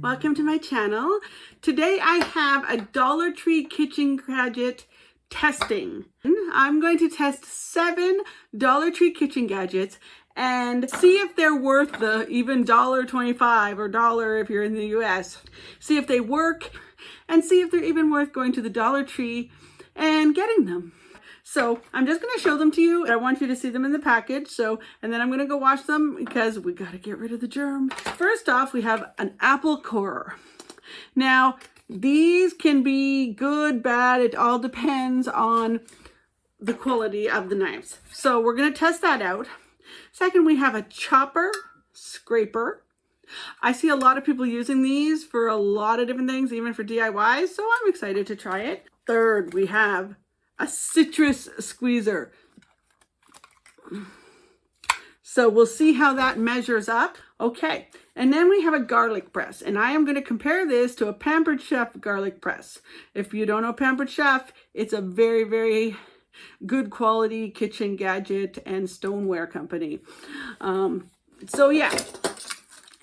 welcome to my channel. Today I have a Dollar Tree kitchen gadget testing. I'm going to test 7 Dollar Tree kitchen gadgets and see if they're worth the even $1.25 or $1 if you're in the US. See if they work and see if they're even worth going to the Dollar Tree and getting them. So I'm just going to show them to you. I want you to see them in the package. And then I'm going to go wash them because we got to get rid of the germs. First off, we have an apple corer. Now, these can be good, bad. It all depends on the quality of the knives. So we're going to test that out. Second, we have a chopper scraper. I see a lot of people using these for a lot of different things, even for DIYs. So I'm excited to try it. Third, we have a citrus squeezer. So we'll see how that measures up. Okay, and then we have a garlic press, and I am going to compare this to a Pampered Chef garlic press. If you don't know Pampered Chef, it's a very, very good quality kitchen gadget and stoneware company. So yeah,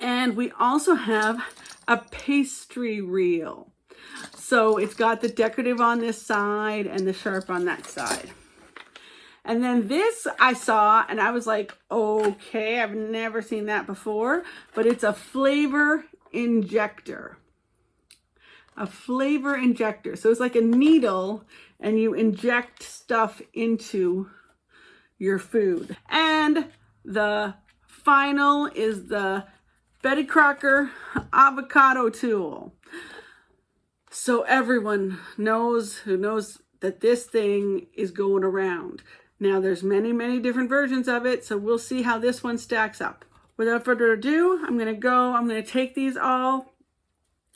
and we also have a pastry reel. So it's got the decorative on this side and the sharp on that side. And then this I saw and I was like, okay, I've never seen that before, but it's a flavor injector. A flavor injector. So it's like a needle and you inject stuff into your food. And the final is the Betty Crocker Avocado Tool. So everyone knows that this thing is going around. Now there's many, many different versions of it, so we'll see how this one stacks up. Without further ado, I'm gonna take these all,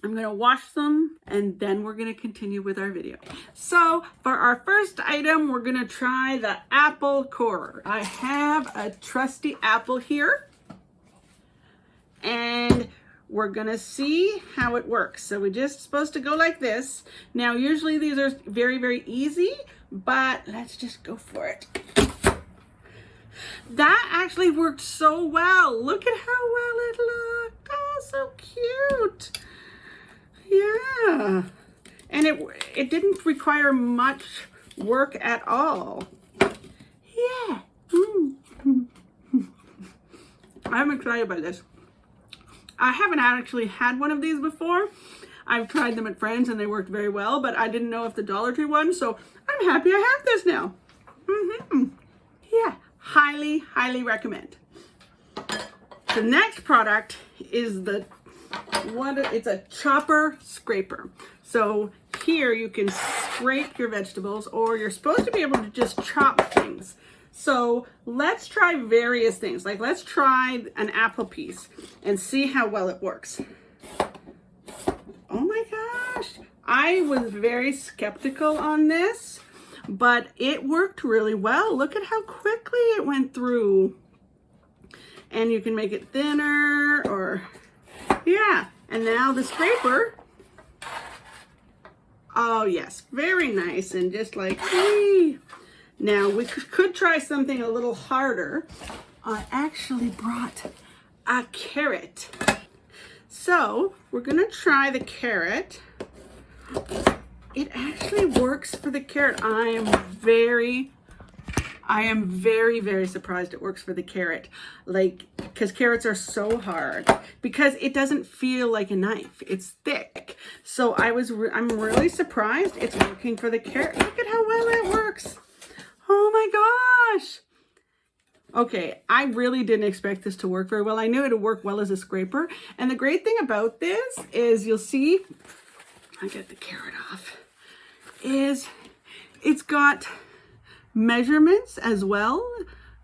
I'm gonna wash them, and then we're gonna continue with our video. So for our first item, we're gonna try the apple corer. I have a trusty apple here, and we're gonna see how it works. So we're just supposed to go like this. Now, usually these are very, very easy, but let's just go for it. That actually worked so well. Look at how well it looked. Oh, so cute. Yeah. And it didn't require much work at all. Yeah. I'm excited by this. I haven't actually had one of these before. I've tried them at friends and they worked very well, but I didn't know if the Dollar Tree one, so I'm happy I have this now. Yeah, highly, highly recommend. The next product is it's a chopper scraper. So here you can scrape your vegetables, or you're supposed to be able to just chop things. So let's try various things. Like let's try an apple piece and see how well it works. Oh my gosh. I was very skeptical on this, but it worked really well. Look at how quickly it went through. And you can make it thinner or, yeah. And now the scraper. Oh yes, very nice. And just like, whee. Now, we could try something a little harder. I actually brought a carrot. So, we're going to try the carrot. It actually works for the carrot. I am very, very surprised it works for the carrot. Like, because carrots are so hard. Because it doesn't feel like a knife. It's thick. So, I'm really surprised it's working for the carrot. Look at how well it works. Oh my gosh. Okay, I really didn't expect this to work very well. I knew it would work well as a scraper. And the great thing about this is you'll see, I get the carrot off, is it's got measurements as well.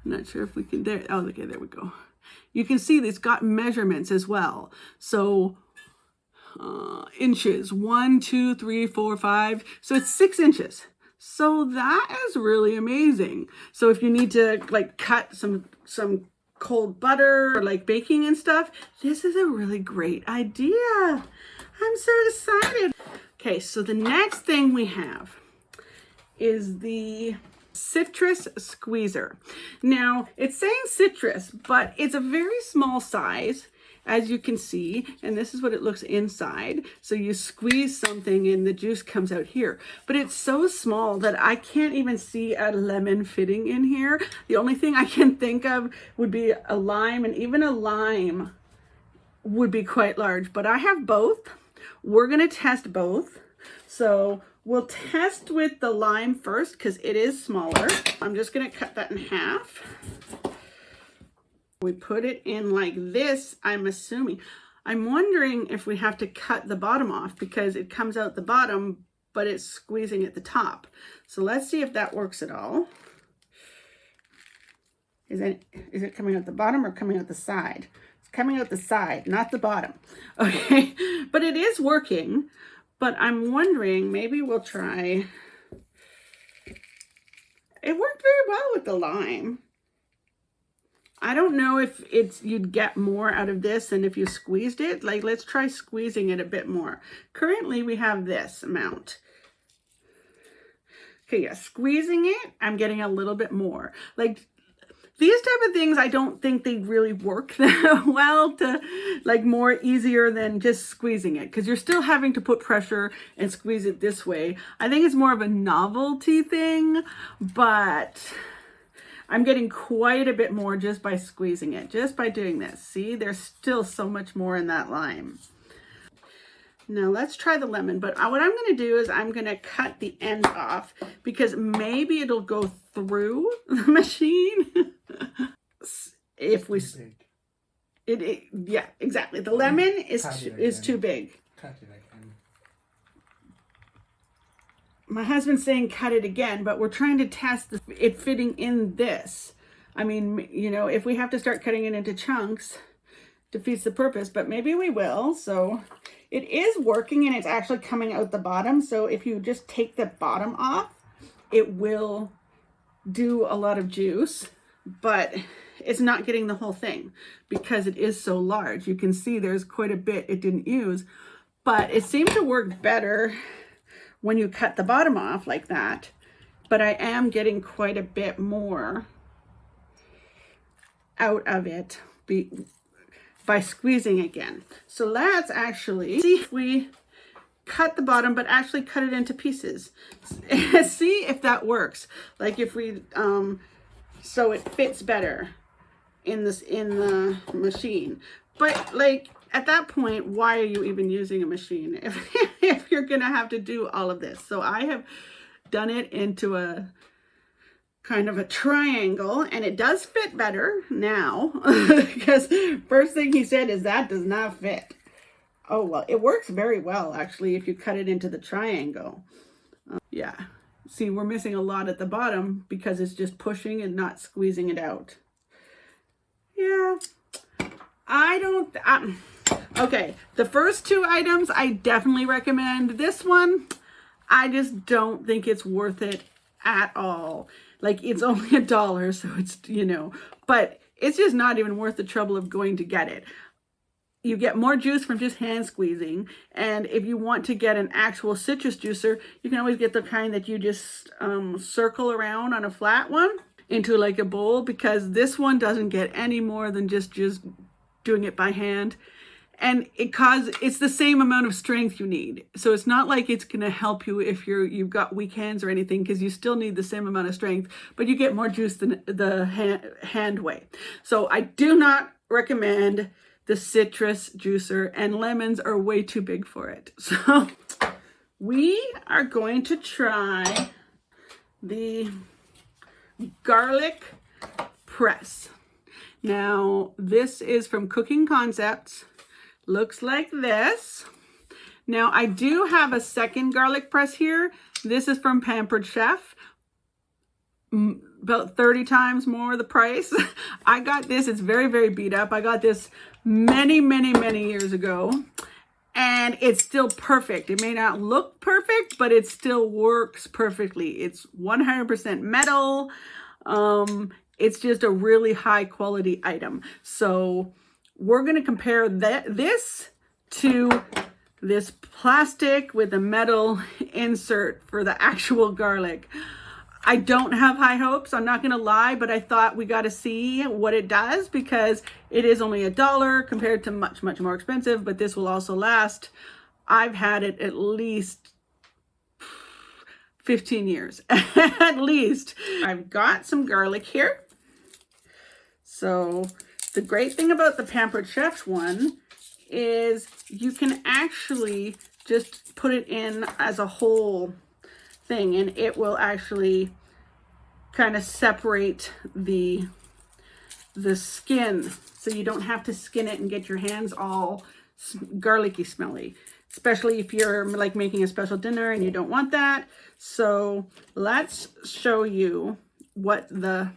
I'm not sure if we can, there, oh, okay, there we go. You can see it's got measurements as well. So inches, 1, 2, 3, 4, 5. So it's 6 inches. So that is really amazing. So if you need to like cut some cold butter or like baking and stuff, this is a really great idea. I'm so excited. Okay, so the next thing we have is the citrus squeezer. Now, it's saying citrus, but it's a very small size as you can see, and this is what it looks inside. So you squeeze something and the juice comes out here, but it's so small that I can't even see a lemon fitting in here. The only thing I can think of would be a lime, and even a lime would be quite large, but I have both. We're gonna test both. So we'll test with the lime first because it is smaller. I'm just gonna cut that in half. We put it in like this, I'm assuming. I'm wondering if we have to cut the bottom off because it comes out the bottom, but it's squeezing at the top. So let's see if that works at all. Is it coming out the bottom or coming out the side? It's coming out the side, not the bottom. Okay, but it is working. But I'm wondering, maybe we'll try. It worked very well with the lime. I don't know if you'd get more out of this than if you squeezed it. Like, let's try squeezing it a bit more. Currently, we have this amount. Okay, yeah, squeezing it, I'm getting a little bit more. Like, these type of things, I don't think they really work that well to, like, more easier than just squeezing it, because you're still having to put pressure and squeeze it this way. I think it's more of a novelty thing, but I'm getting quite a bit more just by squeezing it, just by doing this. See, there's still so much more in that lime. Now let's try the lemon, but what I'm going to do is I'm going to cut the end off because maybe it'll go through the machine. If we, yeah, exactly. The lemon is too big. Cut it again. My husband's saying cut it again, but we're trying to test it fitting in this. I mean, you know, if we have to start cutting it into chunks, defeats the purpose, but maybe we will. So it is working and it's actually coming out the bottom. So if you just take the bottom off, it will do a lot of juice, but it's not getting the whole thing because it is so large. You can see there's quite a bit it didn't use, but it seemed to work better when you cut the bottom off like that. But I am getting quite a bit more out of it by squeezing again. So let's actually see if we cut the bottom, but actually cut it into pieces. See if that works. Like if we, so it fits better in the machine. But like at that point, why are you even using a machine if you're gonna have to do all of this? So I have done it into a kind of a triangle, and it does fit better now because first thing he said is that does not fit. Oh, well, it works very well actually if you cut it into the triangle. Yeah, see, we're missing a lot at the bottom because it's just pushing and not squeezing it out. Yeah, okay, the first two items I definitely recommend. This one, I just don't think it's worth it at all. Like, it's only $1, so it's, you know, but it's just not even worth the trouble of going to get it. You get more juice from just hand squeezing. And if you want to get an actual citrus juicer, you can always get the kind that you just circle around on a flat one into like a bowl, because this one doesn't get any more than just doing it by hand. And it's the same amount of strength you need. So it's not like it's going to help you if you've got weak hands or anything, because you still need the same amount of strength, but you get more juice than the hand way. So I do not recommend the citrus juicer, and lemons are way too big for it. So we are going to try the garlic press. Now, this is from Cooking Concepts. Looks like this. Now, I do have a second garlic press here. This is from Pampered Chef. About 30 times more the price. I got this. It's very, very beat up. I got this many, many, many years ago. And it's still perfect. It may not look perfect, but it still works perfectly. It's 100% metal. It's just a really high quality item. So we're going to compare this to this plastic with a metal insert for the actual garlic. I don't have high hopes, I'm not gonna lie, but I thought we got to see what it does because it is only $1 compared to much, much more expensive, but this will also last. I've had it at least 15 years, at least. I've got some garlic here. So the great thing about the Pampered Chef one is you can actually just put it in as a whole thing and it will actually kind of separate the skin, so you don't have to skin it and get your hands all garlicky smelly, especially if you're like making a special dinner and you don't want that. So let's show you what the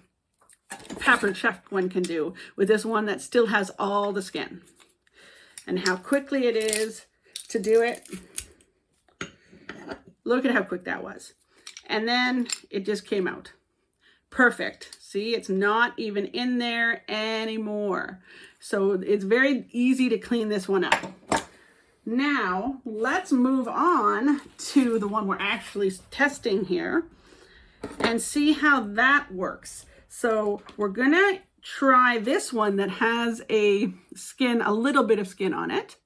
Pampered Chef one can do with this one that still has all the skin and how quickly it is to do it. Look at how quick that was. And then it just came out. Perfect. See, it's not even in there anymore. So it's very easy to clean this one up. Now, let's move on to the one we're actually testing here and see how that works. So we're gonna try this one that has a little bit of skin on it.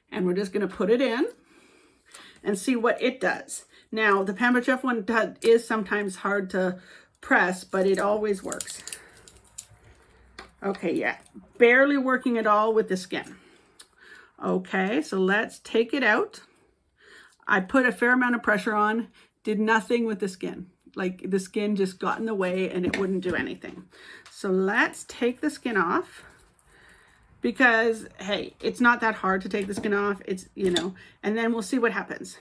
And we're just gonna put it in and see what it does. Now, the Pampered Chef one is sometimes hard to press, but it always works. Okay, yeah, barely working at all with the skin. Okay, so let's take it out. I put a fair amount of pressure on, did nothing with the skin. Like the skin just got in the way and it wouldn't do anything. So let's take the skin off. Because, hey, it's not that hard to take the skin off. It's, you know, and then we'll see what happens.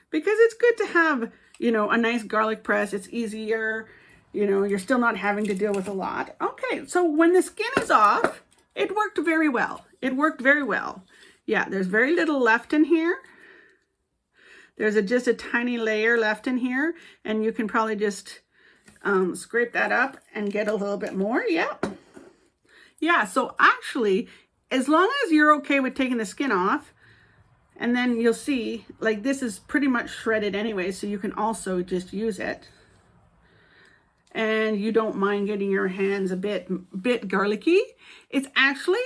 Because it's good to have, you know, a nice garlic press. It's easier, you know, you're still not having to deal with a lot. Okay, so when the skin is off, it worked very well. It worked very well. Yeah, there's very little left in here. There's just a tiny layer left in here. And you can probably just scrape that up and get a little bit more. Yep. Yeah, so actually, as long as you're okay with taking the skin off, and then you'll see, like this is pretty much shredded anyway, so you can also just use it. And you don't mind getting your hands a bit garlicky. It actually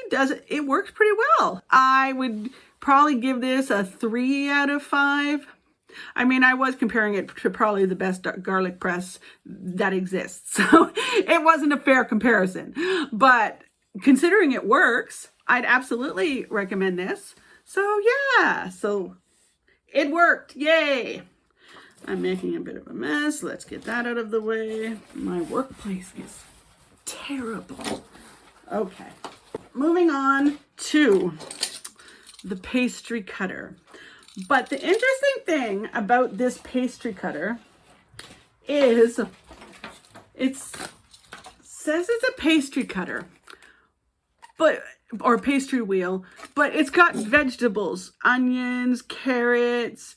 it works pretty well. I would probably give this a 3 out of 5. I mean, I was comparing it to probably the best garlic press that exists. So it wasn't a fair comparison, but considering it works, I'd absolutely recommend this. So yeah, so it worked. Yay. I'm making a bit of a mess. Let's get that out of the way. My workplace is terrible. Okay. Moving on to the pastry cutter. But the interesting thing about this pastry cutter is it says it's a pastry cutter, or pastry wheel, but it's got vegetables, onions, carrots,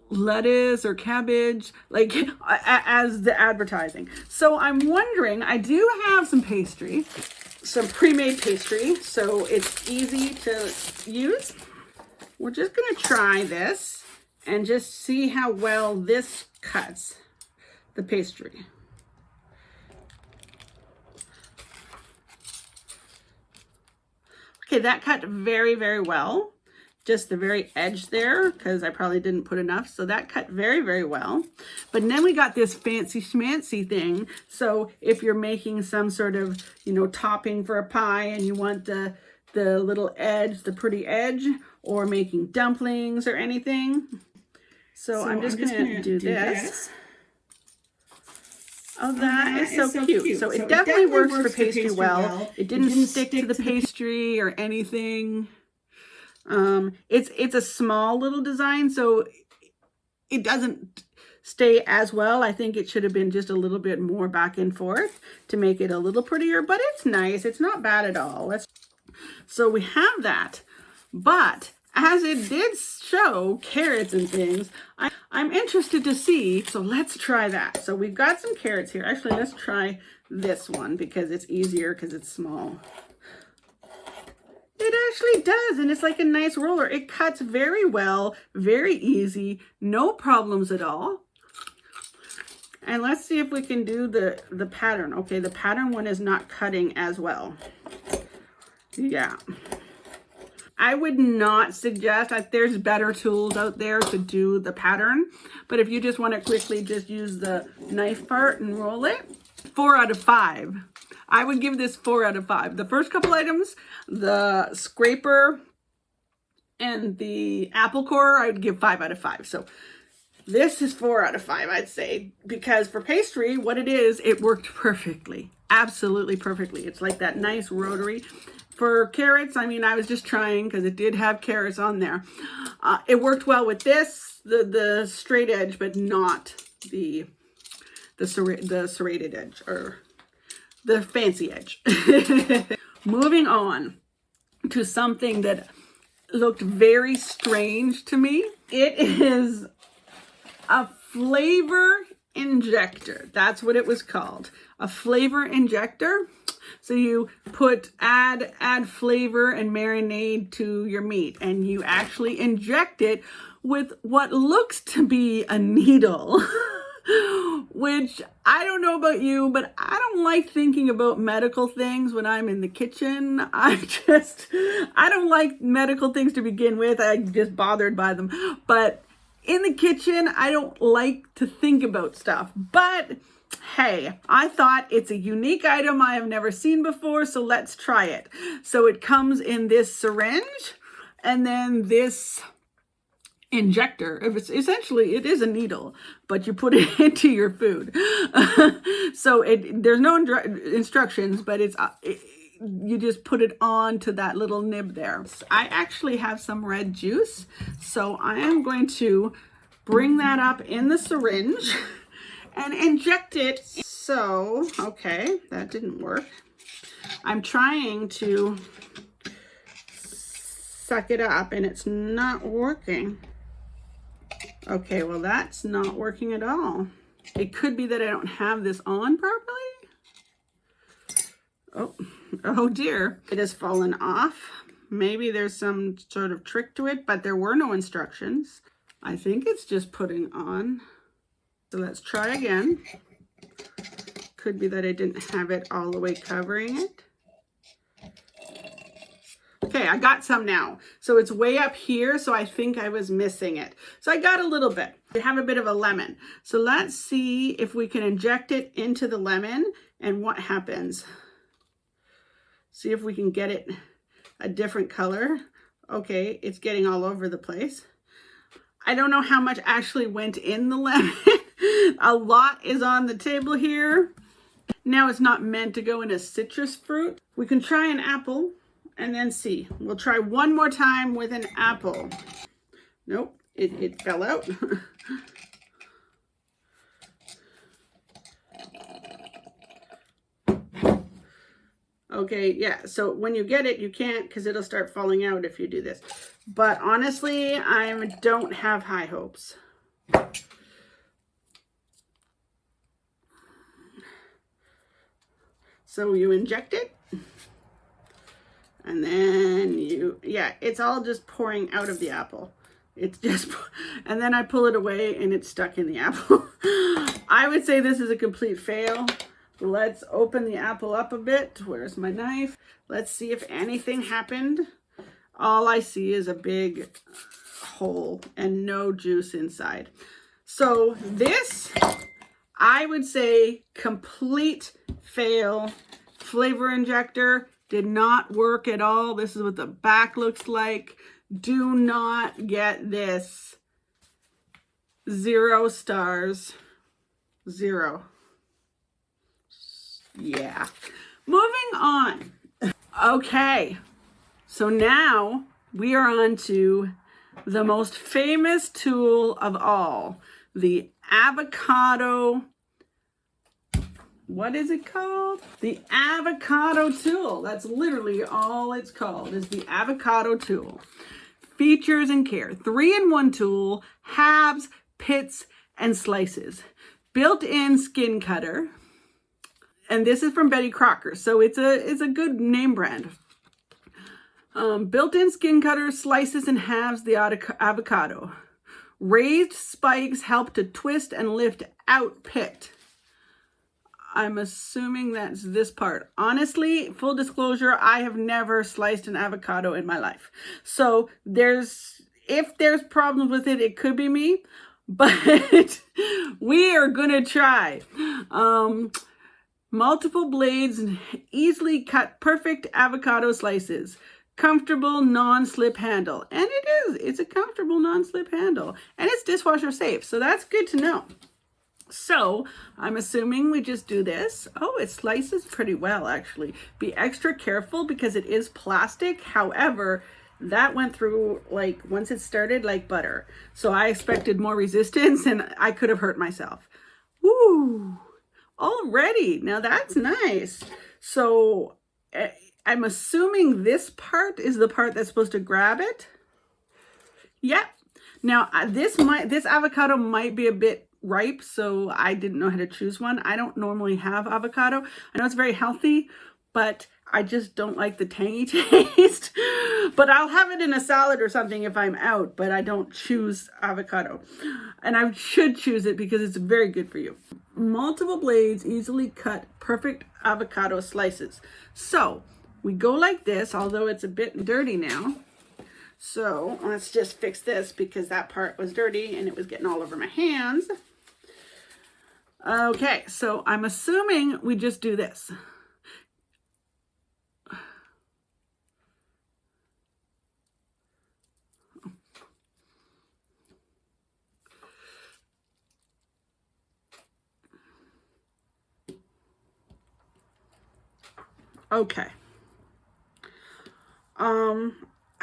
lettuce or cabbage, like as the advertising. So I'm wondering, I do have some pastry, some pre-made pastry, so it's easy to use. We're just gonna try this and just see how well this cuts the pastry. Okay, that cut very, very well. Just the very edge there, because I probably didn't put enough. So that cut very, very well. But then we got this fancy schmancy thing. So if you're making some sort of, you know, topping for a pie and you want the little edge, the pretty edge, or making dumplings or anything. So I'm just gonna do this. Oh, that is so cute. So it definitely works for pastry well. It didn't stick to the pastry or anything. It's a small little design, so it doesn't stay as well. I think it should have been just a little bit more back and forth to make it a little prettier, but it's nice. It's not bad at all. So we have that, but as it did show carrots and things, I'm interested to see, so let's try that. So we've got some carrots here. Actually, let's try this one because it's easier because it's small. It actually does, and it's like a nice roller. It cuts very well, very easy, no problems at all. And let's see if we can do the pattern. Okay, the pattern one is not cutting as well. Yeah. I would not suggest that there's better tools out there to do the pattern, but if you just want to quickly just use the knife part and roll it, 4 out of 5. I would give this 4 out of 5. The first couple items, the scraper and the apple core, I'd give 5 out of 5. So this is 4 out of 5, I'd say, because for pastry, what it is, it worked perfectly. Absolutely perfectly. It's like that nice rotary. For carrots, I mean, I was just trying because it did have carrots on there. It worked well with this, the straight edge, but not the serrated edge or the fancy edge. Moving on to something that looked very strange to me. It is a flavor injector. That's what it was called. A flavor injector. So you add flavor and marinade to your meat, and you actually inject it with what looks to be a needle. Which, I don't know about you, but I don't like thinking about medical things when I'm in the kitchen. I don't like medical things to begin with. I'm just bothered by them. But in the kitchen, I don't like to think about stuff. But hey, I thought it's a unique item I have never seen before, so let's try it. So it comes in this syringe and then this injector. Essentially, it is a needle, but you put it into your food. So there's no instructions, but you just put it onto that little nib there. I actually have some red juice, so I am going to bring that up in the syringe and inject it. So, okay, that didn't work. I'm trying to suck it up and it's not working. Okay, well, that's not working at all. It could be that I don't have this on properly. Oh dear, it has fallen off. Maybe there's some sort of trick to it, but there were no instructions. I think it's just putting on. So let's try again. Could be that I didn't have it all the way covering it. Okay, I got some now. So it's way up here, so I think I was missing it. So I got a little bit. I have a bit of a lemon. So let's see if we can inject it into the lemon and what happens. See if we can get it a different color. Okay, it's getting all over the place. I don't know how much actually went in the lemon. A lot is on the table here. Now it's not meant to go in a citrus fruit. We can try an apple and then see. We'll try one more time with an apple. Nope, it fell out. Okay, yeah, so when you get it, you can't because it'll start falling out if you do this. But honestly, I don't have high hopes. So you inject it. And then it's all just pouring out of the apple. It's just, and then I pull it away and it's stuck in the apple. I would say this is a complete fail. Let's open the apple up a bit. Where's my knife? Let's see if anything happened. All I see is a big hole and no juice inside. So this, I would say, complete fail. Flavor injector did not work at all. This is what the back looks like. Do not get this. 0 stars. 0. Yeah. Moving on. Okay. So now we are on to the most famous tool of all. The avocado. What is it called? The Avocado Tool. That's literally all it's called, is the Avocado Tool. Features and care. 3-in-1 tool, halves, pits, and slices. Built-in skin cutter. And this is from Betty Crocker, so it's a good name brand. Built-in skin cutter slices and halves the avocado. Raised spikes help to twist and lift out pit. I'm assuming that's this part. Honestly, full disclosure, I have never sliced an avocado in my life. So if there's problems with it, it could be me, but we are gonna try. Multiple blades, easily cut, perfect avocado slices. Comfortable non-slip handle. And it is. It's a comfortable non-slip handle. And it's dishwasher safe. So that's good to know. So I'm assuming we just do this. Oh, it slices pretty well, actually. Be extra careful because it is plastic. However, that went through, like, once it started, like butter. So I expected more resistance and I could have hurt myself. Woo! Already. Now that's nice. So I'm assuming this part is the part that's supposed to grab it. Yep. Now this avocado might be a bit ripe, so I didn't know how to choose one. I don't normally have avocado. I know it's very healthy, but I just don't like the tangy taste. But I'll have it in a salad or something if I'm out, but I don't choose avocado. And I should choose it because it's very good for you. Multiple blades, easily cut, perfect avocado slices. So we go like this, although it's a bit dirty now. So let's just fix this because that part was dirty and it was getting all over my hands. Okay, so I'm assuming we just do this. Okay.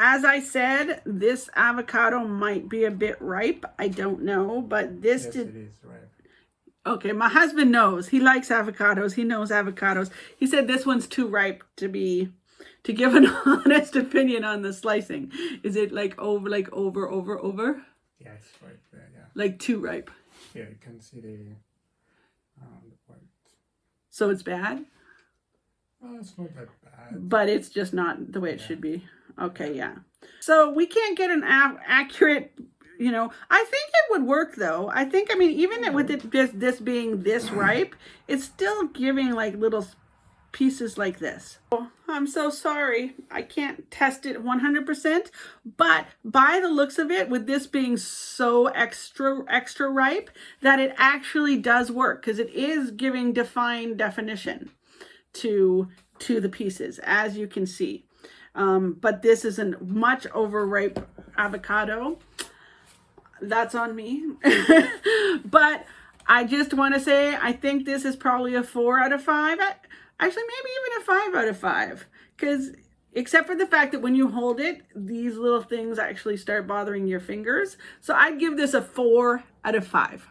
As I said, this avocado might be a bit ripe. I don't know, but this yes, it is ripe. Okay, my husband knows. He likes avocados. He knows avocados. He said this one's too ripe to give an honest opinion on the slicing. Is it like over? Yeah, it's right there, yeah. Like too ripe. Yeah, you can see the white. So it's bad? Well, it's not that bad. But it's just not the way it should be. Okay, yeah. So we can't get an accurate, I think it would work though. I mean, even with this being this ripe, it's still giving like little pieces like this. Oh, I'm so sorry. I can't test it 100%, but by the looks of it, with this being so extra ripe, that it actually does work because it is giving definition to the pieces, as you can see. But this is a much overripe avocado. That's on me. But I just want to say, I think this is probably a 4 out of 5. Actually, maybe even a 5 out of 5. Because except for the fact that when you hold it, these little things actually start bothering your fingers. So I'd give this a 4 out of 5.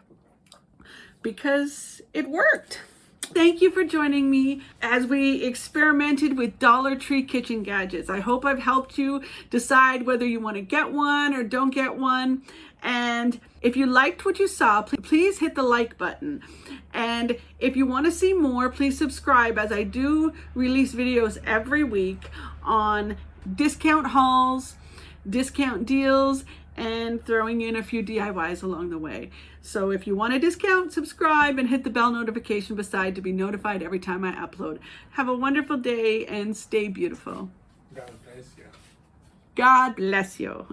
Because it worked. Thank you for joining me as we experimented with Dollar Tree kitchen gadgets. I hope I've helped you decide whether you want to get one or don't get one. And if you liked what you saw, please hit the like button. And if you want to see more, please subscribe, as I do release videos every week on discount hauls, discount deals, and throwing in a few DIYs along the way. So if you want a discount, subscribe and hit the bell notification beside to be notified every time I upload. Have a wonderful day and stay beautiful. God bless you. God bless you.